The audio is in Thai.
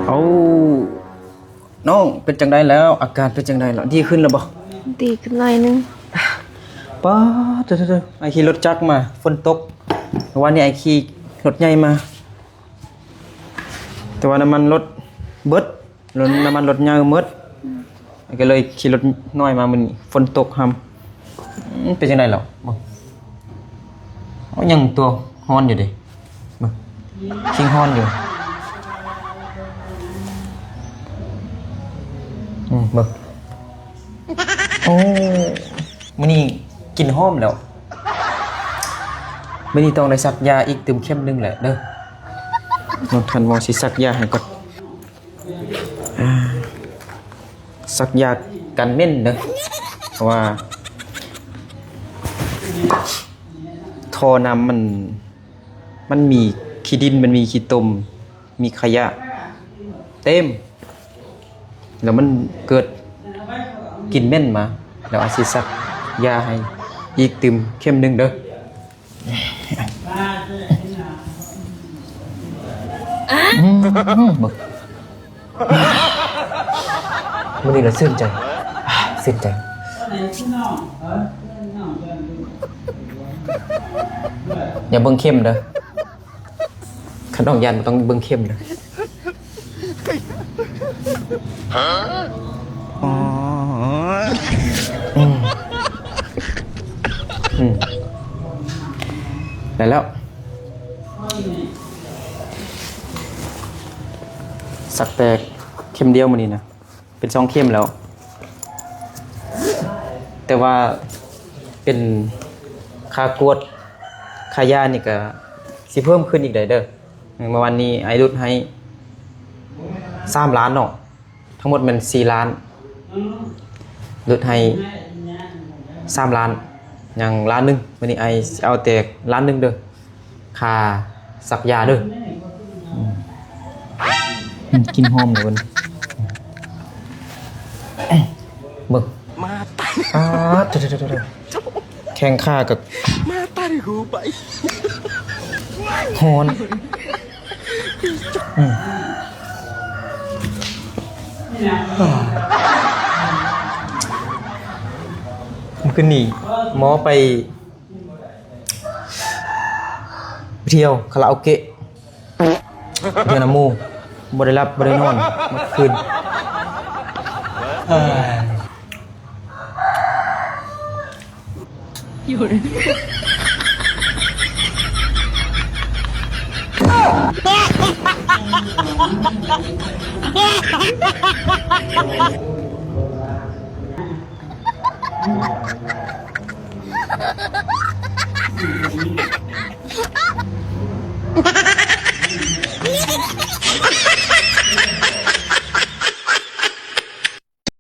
เอาน้องเป็นจังไดแล้วอาการเป็นจังไดแล้วดีขึ้นแล้วบ่ดีขึ้นหน่อยนึงป้าเด้อไอ้ขี่รถจักรมาฝนตกวันนี้ไอ้ขี่รถใหญ่มาแต่ว่าน้ำมันรถเบิดรถน้ำมันรถใหญ่หมดก็เลยขี่รถน้อยมามื้อนี้ฝนตกห่ำเป็นจังไดแล้วบ่เอายังตัวฮ้อนอยู่ดิบ่ชิงฮ้อนอยู่เบิ่งโอ้มื้อนี้กินหอมแล้วมื้อนี้ต้องได้ซักยาอีกตึมเข้มนึงแหละเด้อน้องทันหมอสิซักยาให้ก่อนซักยากันเม่นเด้อเพราะว่าท่อน้ำมันมีขี้ดินมันมีขี้ตมมีขยะเต็มแล้วมันเกิดกลิ่นเหม็นมาแล้วอาจสิซักยาให้อีกตึมเข้มนึงเด้อมึกมื้อนี้ละชื่นใจชื่นใจอย่าเบิ่งเข้มเด้อคันต้องยันต้องเบิ่งเข้มเด้ออ๋อได้แล้วสักแต่เข็มเดียวมื้อนี้นะเป็น2เข็มแล้วแต่ว่าเป็นค่ากวดค่ายานี่ก็สิเพิ่มขึ้นอีกได้เด้อเมื่อวันนี้ไอ้รุดให้3 ล้านเนาะทั้งหมดมัน4 ล้านลดให้3 ล้านอย่าง1 ล้านมื้อนี้ไอ้เอาแต่1 ล้านเด้อค่าสักยาเด้อกินหอมเลยวันเบิ่งมาตายเด้อแข่งข้ากับมาตายหูไปฮอนมันคือหนีหมอไปเที่ยวคาราโอเกะเดือนน้ำมูบ่ได้รับบ่ได้นอนเมื่อคืนอยู่